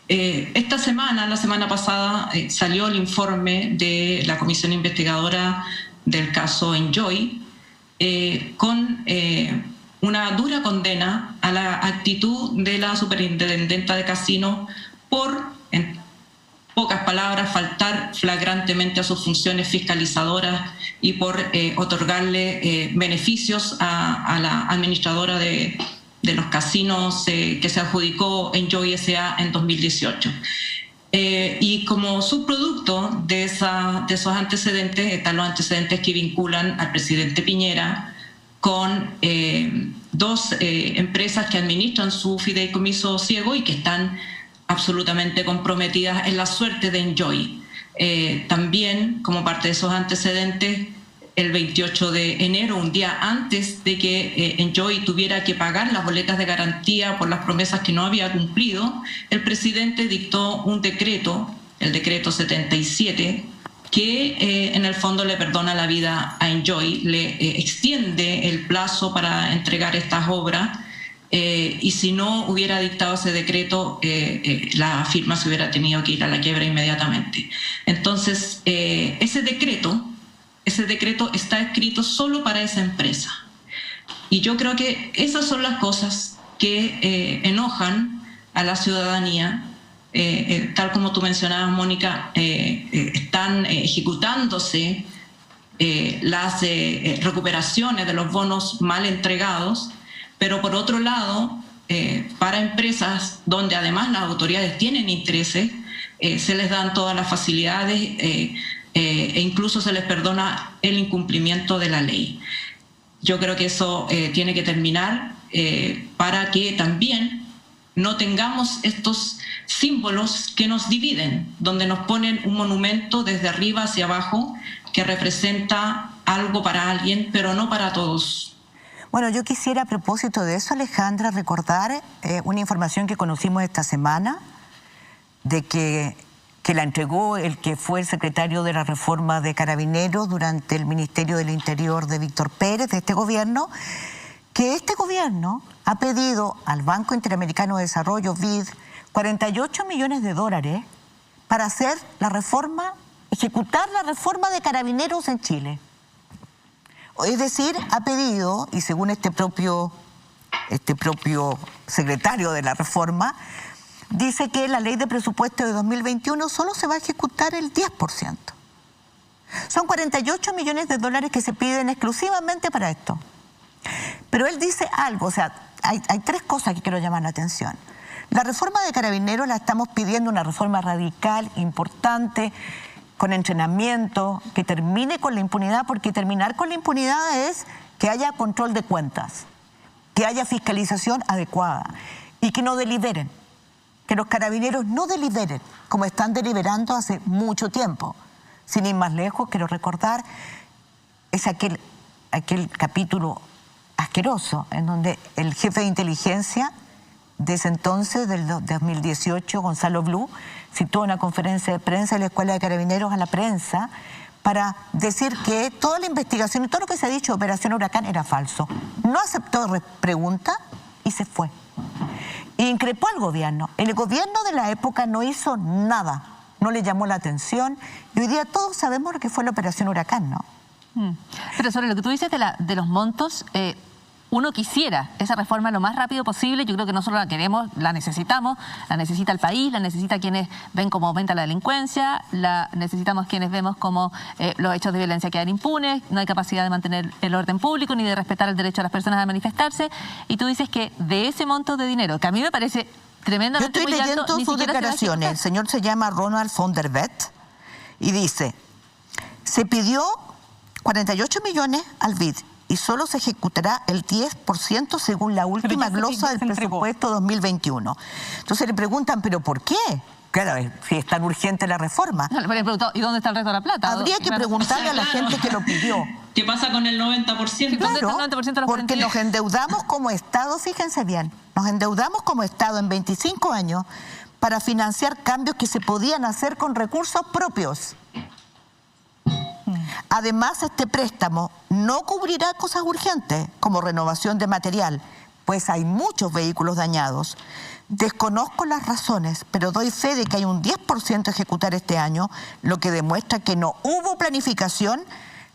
Esta semana, la semana pasada, salió el informe de la comisión investigadora del caso Enjoy con una dura condena a la actitud de la superintendenta de casinos por, en pocas palabras, faltar flagrantemente a sus funciones fiscalizadoras y por otorgarle beneficios a la administradora de los casinos que se adjudicó Enjoy S.A. en 2018. Y como subproducto de esos antecedentes están los antecedentes que vinculan al presidente Piñera con dos empresas que administran su fideicomiso ciego y que están absolutamente comprometidas en la suerte de Enjoy. También, como parte de esos antecedentes, el 28 de enero, un día antes de que Enjoy tuviera que pagar las boletas de garantía por las promesas que no había cumplido, el presidente dictó un decreto, el decreto 77, que en el fondo le perdona la vida a Enjoy, le extiende el plazo para entregar estas obras, y si no hubiera dictado ese decreto, la firma se hubiera tenido que ir a la quiebra inmediatamente. Entonces, ese decreto está escrito solo para esa empresa. Y yo creo que esas son las cosas que enojan a la ciudadanía. Tal como tú mencionabas, Mónica, están ejecutándose las recuperaciones de los bonos mal entregados, pero por otro lado, para empresas donde además las autoridades tienen intereses, se les dan todas las facilidades e incluso se les perdona el incumplimiento de la ley. Yo creo que eso tiene que terminar para que también no tengamos estos símbolos que nos dividen, donde nos ponen un monumento desde arriba hacia abajo que representa algo para alguien, pero no para todos. Bueno, yo quisiera, a propósito de eso, Alejandra, recordar una información que conocimos esta semana, de que la entregó el que fue el secretario de la reforma de Carabineros durante el Ministerio del Interior de Víctor Pérez, de este gobierno, que este gobierno ha pedido al Banco Interamericano de Desarrollo, BID, $48 millones para hacer la reforma, ejecutar la reforma de Carabineros en Chile. Es decir, ha pedido, y según este propio secretario de la reforma, dice que la ley de presupuesto de 2021 solo se va a ejecutar el 10%. Son $48 millones que se piden exclusivamente para esto. Pero él dice algo, o sea, hay tres cosas que quiero llamar la atención. La reforma de Carabineros la estamos pidiendo, una reforma radical, importante, con entrenamiento, que termine con la impunidad, porque terminar con la impunidad es que haya control de cuentas, que haya fiscalización adecuada y que no deliberen. Que los carabineros no deliberen, como están deliberando hace mucho tiempo. Sin ir más lejos, quiero recordar, es aquel capítulo asqueroso en donde el jefe de inteligencia de ese entonces, del 2018, Gonzalo Blue, citó una conferencia de prensa de la Escuela de Carabineros a la prensa para decir que toda la investigación y todo lo que se ha dicho de Operación Huracán era falso. No aceptó pregunta y se fue. E increpó al gobierno. El gobierno de la época no hizo nada, no le llamó la atención, y hoy día todos sabemos lo que fue la Operación Huracán, ¿no? Pero sobre lo que tú dices de los montos, uno quisiera esa reforma lo más rápido posible. Yo creo que no solo la queremos, la necesitamos, la necesita el país, la necesita quienes ven cómo aumenta la delincuencia, la necesitamos quienes vemos cómo los hechos de violencia quedan impunes, no hay capacidad de mantener el orden público ni de respetar el derecho de las personas a manifestarse. Y tú dices que de ese monto de dinero, que a mí me parece tremendamente muy alto, yo estoy leyendo sus declaraciones. El señor se llama Ronald von der Wet y dice, se pidió 48 millones al BID y solo se ejecutará el 10% según la última glosa del presupuesto 2021. Entonces le preguntan, ¿pero por qué? Claro, si es tan urgente la reforma. No, le preguntado, ¿y dónde está el resto de la plata? Habría que preguntarle a la gente que lo pidió. ¿Qué pasa con el 90%? Claro, porque nos endeudamos como Estado, fíjense bien, nos endeudamos como Estado en 25 años para financiar cambios que se podían hacer con recursos propios. Además, este préstamo no cubrirá cosas urgentes como renovación de material, pues hay muchos vehículos dañados. Desconozco las razones, pero doy fe de que hay un 10% a ejecutar este año, lo que demuestra que no hubo planificación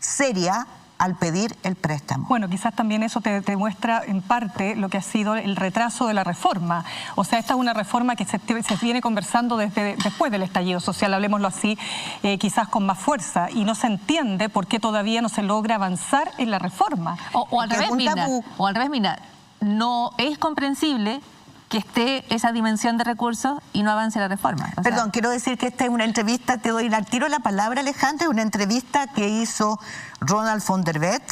seria al pedir el préstamo. Bueno, quizás también eso te muestra en parte lo que ha sido el retraso de la reforma. O sea, esta es una reforma que se viene conversando desde después del estallido social, hablemoslo así, quizás con más fuerza, y no se entiende por qué todavía no se logra avanzar en la reforma. O al revés, Mina, no es comprensible que esté esa dimensión de recursos y no avance la reforma. Perdón, quiero decir que esta es una entrevista, te doy al tiro la palabra, Alejandra, una entrevista que hizo Ronald von der Wet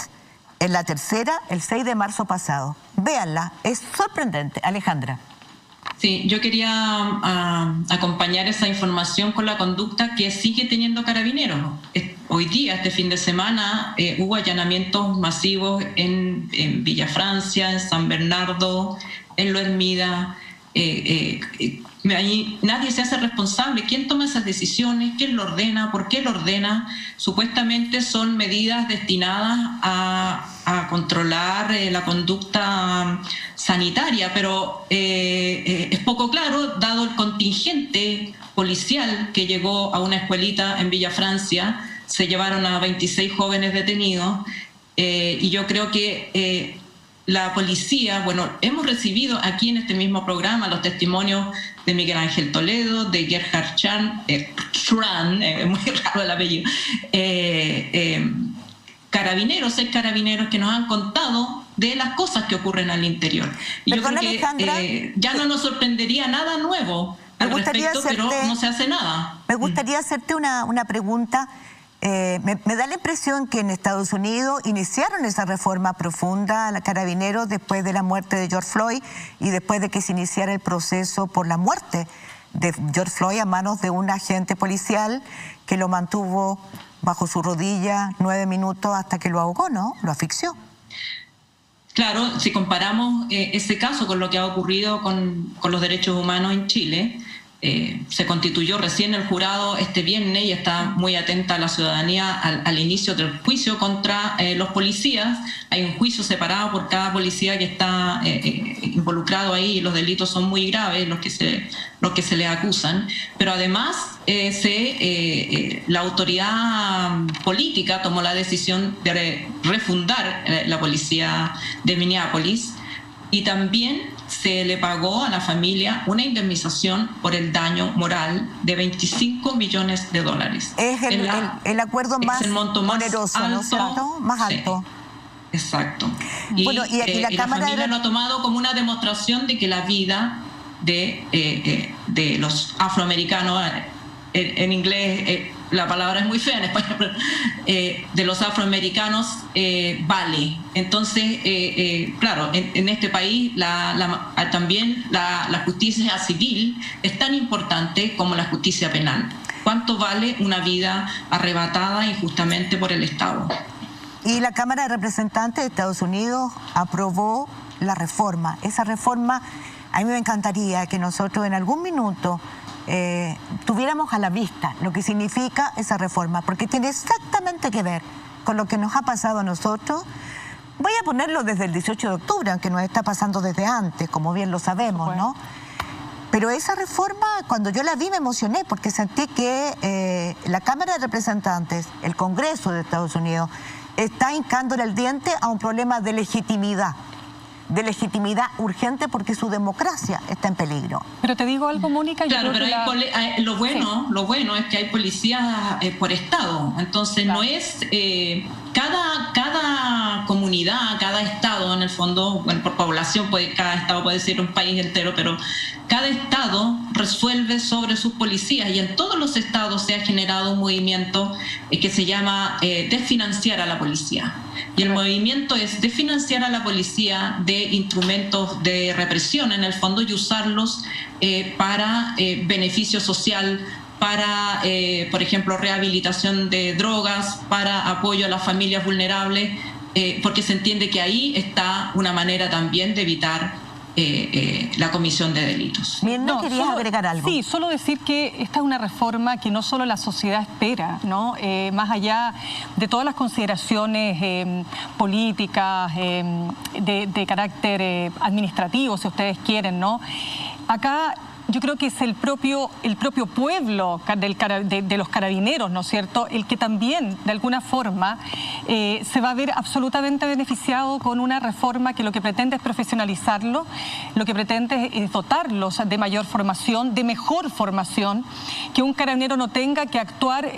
en La Tercera el 6 de marzo pasado. Véanla, es sorprendente. Alejandra. Sí, yo quería acompañar esa información con la conducta que sigue teniendo Carabineros. Hoy día, este fin de semana, hubo allanamientos masivos en Villa Francia, en San Bernardo, en Lo Hermida. Ahí nadie se hace responsable. ¿Quién toma esas decisiones? ¿Quién lo ordena? ¿Por qué lo ordena? Supuestamente son medidas destinadas a controlar la conducta sanitaria, pero es poco claro, dado el contingente policial que llegó a una escuelita en Villa Francia. Se llevaron a 26 jóvenes detenidos, y yo creo que la policía, bueno, hemos recibido aquí en este mismo programa los testimonios de Miguel Ángel Toledo, de Gerhard Schran, muy raro el apellido, carabineros que nos han contado de las cosas que ocurren al interior. Y yo creo que Alejandra, ya no nos sorprendería nada nuevo al respecto, pero no se hace nada. Me gustaría hacerte una pregunta. Me da la impresión que en Estados Unidos iniciaron esa reforma profunda a la Carabineros después de la muerte de George Floyd y después de que se iniciara el proceso por la muerte de George Floyd a manos de un agente policial que lo mantuvo bajo su rodilla 9 minutos hasta que lo ahogó, ¿no? Lo asfixió. Claro, si comparamos ese caso con lo que ha ocurrido con los derechos humanos en Chile, se constituyó recién el jurado este viernes y está muy atenta a la ciudadanía al inicio del juicio contra los policías. Hay un juicio separado por cada policía que está involucrado ahí, y los delitos son muy graves los que se le acusan. Pero además la autoridad política tomó la decisión de refundar la policía de Minneapolis, y también se le pagó a la familia una indemnización por el daño moral de $25 millones. Es el acuerdo más oneroso, alto, ¿no es cierto? Más alto. Sí, exacto. Y, bueno, y la familia lo ha tomado como una demostración de que la vida de los afroamericanos, en inglés la palabra es muy fea, en español, pero, de los afroamericanos vale. Entonces, claro, en este país también la justicia civil es tan importante como la justicia penal. ¿Cuánto vale una vida arrebatada injustamente por el Estado? Y la Cámara de Representantes de Estados Unidos aprobó la reforma. Esa reforma, a mí me encantaría que nosotros en algún minuto tuviéramos a la vista lo que significa esa reforma, porque tiene exactamente que ver con lo que nos ha pasado a nosotros. Voy a ponerlo desde el 18 de octubre, aunque nos está pasando desde antes, como bien lo sabemos, ¿no? Pero esa reforma, cuando yo la vi, me emocioné, porque sentí que la Cámara de Representantes, el Congreso de Estados Unidos, está hincándole el diente a un problema de legitimidad urgente, porque su democracia está en peligro. Pero te digo algo, Mónica. Claro, pero lo bueno es que hay policías por estado. Entonces, claro, no es cada comunidad, cada estado, en el fondo, bueno, por población, cada estado puede ser un país entero, pero cada estado resuelve sobre sus policías, y en todos los estados se ha generado un movimiento que se llama desfinanciar a la policía. Y el movimiento es desfinanciar a la policía de instrumentos de represión, en el fondo, y usarlos para beneficio social, para, por ejemplo, rehabilitación de drogas, para apoyo a las familias vulnerables, porque se entiende que ahí está una manera también de evitar la comisión de delitos. Bien, ¿no querías agregar algo? Sí, solo decir que esta es una reforma que no solo la sociedad espera, ¿no? Más allá de todas las consideraciones políticas, de carácter administrativo, si ustedes quieren, ¿no? Acá yo creo que es el propio pueblo de los carabineros, ¿no es cierto?, el que también, de alguna forma, se va a ver absolutamente beneficiado con una reforma que lo que pretende es profesionalizarlo, lo que pretende es dotarlos de mayor formación, de mejor formación, que un carabinero no tenga que actuar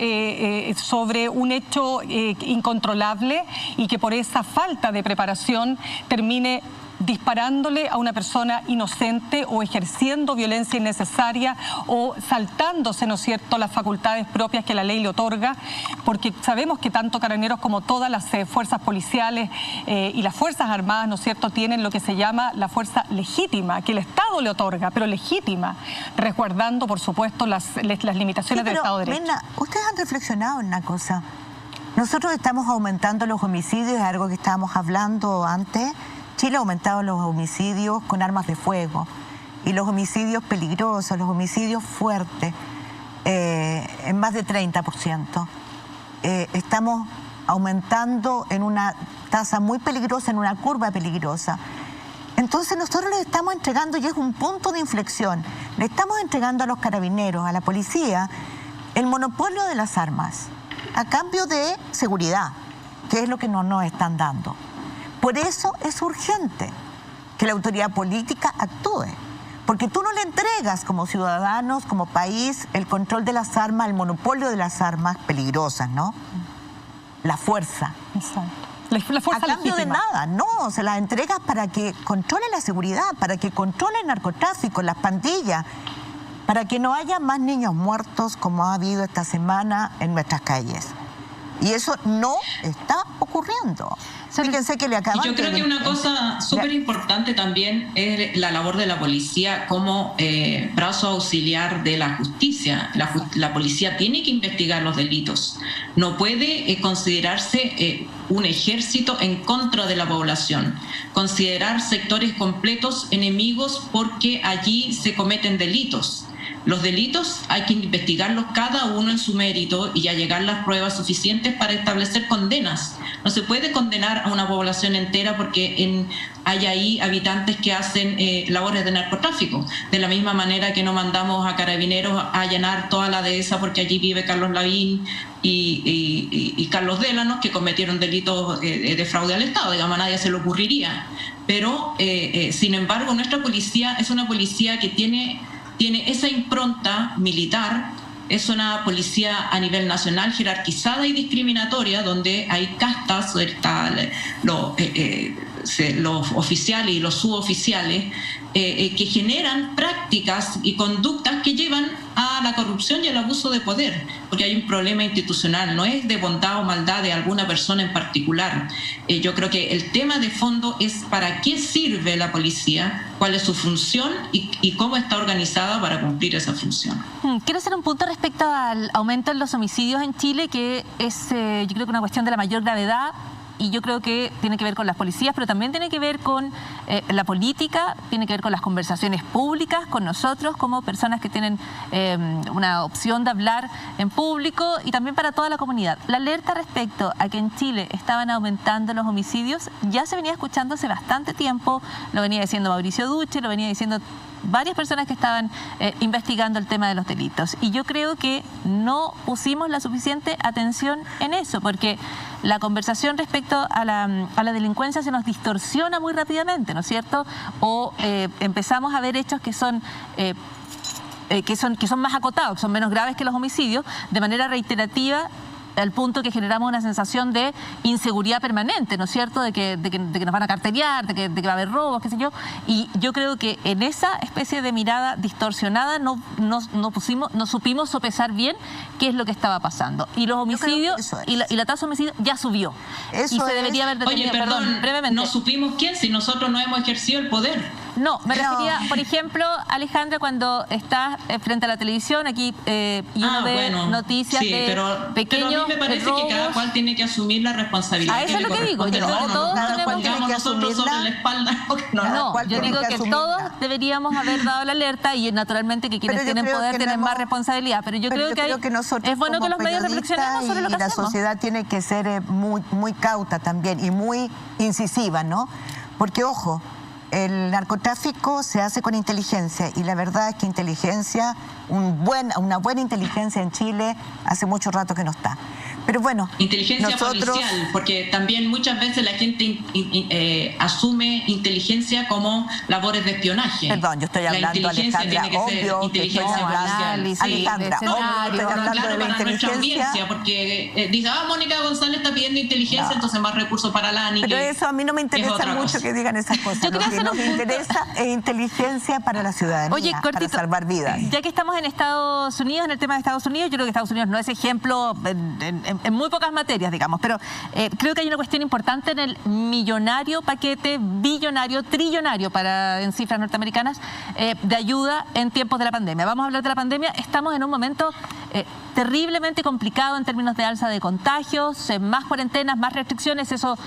sobre un hecho incontrolable y que por esa falta de preparación termine disparándole a una persona inocente o ejerciendo violencia innecesaria o saltándose, ¿no es cierto?, las facultades propias que la ley le otorga, porque sabemos que tanto Carabineros como todas las fuerzas policiales y las Fuerzas Armadas, ¿no es cierto?, tienen lo que se llama la fuerza legítima, que el Estado le otorga, pero legítima, resguardando, por supuesto, las limitaciones del Estado de Derecho. Mirna, ustedes han reflexionado en una cosa. Nosotros estamos aumentando los homicidios, es algo que estábamos hablando antes. Chile ha aumentado los homicidios con armas de fuego y los homicidios peligrosos, los homicidios fuertes, en más de 30%. Estamos aumentando en una tasa muy peligrosa, en una curva peligrosa. Entonces nosotros les estamos entregando, y es un punto de inflexión, le estamos entregando a los carabineros, a la policía, el monopolio de las armas, a cambio de seguridad, que es lo que no nos están dando. Por eso es urgente que la autoridad política actúe, porque tú no le entregas como ciudadanos, como país, el control de las armas, el monopolio de las armas peligrosas, ¿no? La fuerza. Exacto. La fuerza a cambio legítima. de nada, no, se las entregas para que controle la seguridad, para que controle el narcotráfico, las pandillas, para que no haya más niños muertos como ha habido esta semana en nuestras calles. Y eso no está ocurriendo. Fíjense que le acaban y yo creo que una cosa súper importante también es la labor de la policía como brazo auxiliar de la justicia. La policía tiene que investigar los delitos. No puede considerarse un ejército en contra de la población. Considerar sectores completos enemigos porque allí se cometen delitos. Los delitos hay que investigarlos cada uno en su mérito y allegar las pruebas suficientes para establecer condenas. No se puede condenar a una población entera porque hay ahí habitantes que hacen labores de narcotráfico. De la misma manera que no mandamos a carabineros a allanar toda la dehesa porque allí vive Carlos Lavín y Carlos Délanos, que cometieron delitos de fraude al Estado. Digamos, a nadie se le ocurriría. Pero, sin embargo, nuestra policía es una policía que tiene esa impronta militar. Es una policía a nivel nacional jerarquizada y discriminatoria, donde hay castas, los oficiales y los suboficiales, que generan prácticas y conductas que llevan a la corrupción y al abuso de poder, porque hay un problema institucional, no es de bondad o maldad de alguna persona en particular. Yo creo que el tema de fondo es para qué sirve la policía, cuál es su función y cómo está organizada para cumplir esa función. Quiero hacer un punto respecto al aumento en los homicidios en Chile, que es yo creo que una cuestión de la mayor gravedad. Y yo creo que tiene que ver con las policías, pero también tiene que ver con la política, tiene que ver con las conversaciones públicas, con nosotros como personas que tienen una opción de hablar en público y también para toda la comunidad. La alerta respecto a que en Chile estaban aumentando los homicidios ya se venía escuchando hace bastante tiempo, lo venía diciendo Mauricio Duche, lo venía diciendo varias personas que estaban investigando el tema de los delitos. Y yo creo que no pusimos la suficiente atención en eso, porque la conversación respecto a la delincuencia se nos distorsiona muy rápidamente, ¿no es cierto? O empezamos a ver hechos que son más acotados, que son menos graves que los homicidios, de manera reiterativa, al punto que generamos una sensación de inseguridad permanente, ¿no es cierto? De que nos van a carterear, de que va a haber robos, qué sé yo. Y yo creo que en esa especie de mirada distorsionada no supimos sopesar bien qué es lo que estaba pasando. Y los homicidios y la tasa de homicidios ya subió. Eso y se debería haber detenido. Oye, perdón, brevemente. no supimos quién, si nosotros no hemos ejercido el poder. No, me refería, por ejemplo, Alejandra, cuando estás frente a la televisión aquí y uno ve noticias de pequeños pero a mí me parece que cada cual tiene que asumir la responsabilidad. A eso es lo que digo. Yo creo que todos tenemos que nosotros sobre la espalda. No, yo digo que todos deberíamos haber dado la alerta y naturalmente que quienes tienen poder tienen más responsabilidad. Pero yo creo que es bueno que los medios reflexionemos sobre lo que hacemos. La sociedad tiene que ser muy cauta también y muy incisiva, ¿no? Porque, ojo, el narcotráfico se hace con inteligencia y la verdad es que una buena inteligencia en Chile hace mucho rato que no está. Pero bueno, inteligencia policial, porque también muchas veces la gente asume inteligencia como labores de espionaje. Perdón, yo estoy hablando, Alejandra, obvio que estoy hablando, Alejandra, obvio, estoy hablando de la inteligencia. Porque dice, Mónica González está pidiendo inteligencia, entonces más recursos para la ANI. Pero eso a mí no me interesa mucho que digan esas cosas. Lo que nos interesa es inteligencia para la ciudadanía, Oye, cortito, para salvar vidas. Ya que estamos en Estados Unidos, en el tema de Estados Unidos, yo creo que Estados Unidos no es ejemplo en muy pocas materias, digamos, pero creo que hay una cuestión importante en el millonario paquete, billonario, trillonario en cifras norteamericanas, de ayuda en tiempos de la pandemia. Vamos a hablar de la pandemia. Estamos en un momento terriblemente complicado en términos de alza de contagios, más cuarentenas, más restricciones. Eso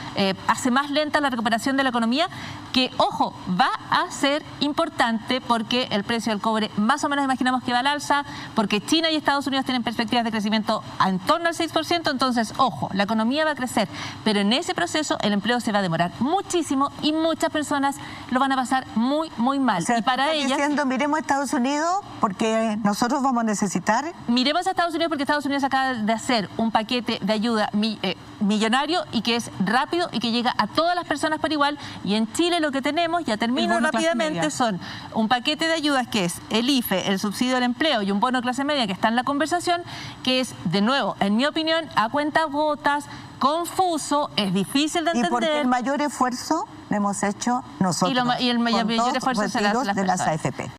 hace más lenta la recuperación de la economía, que, ojo, va a ser importante porque el precio del cobre más o menos imaginamos que va al alza, porque China y Estados Unidos tienen perspectivas de crecimiento en torno al 6%, entonces, ojo, la economía va a crecer, pero en ese proceso el empleo se va a demorar muchísimo y muchas personas lo van a pasar muy mal. O sea, y para ellas... diciendo, miremos a Estados Unidos porque nosotros vamos a necesitar... Miremos a Estados Unidos porque Estados Unidos acaba de hacer un paquete de ayuda millonario y que es rápido y que llega a todas las personas por igual. Y en Chile lo que tenemos, ya termino rápidamente, son un paquete de ayudas que es el IFE, el subsidio del empleo y un bono clase media que está en la conversación, que es, de nuevo, en mi opinión, a cuentagotas, confuso, es difícil de entender. Y porque el mayor esfuerzo lo hemos hecho nosotros. Y el mayor esfuerzo se las de las personas. AFP.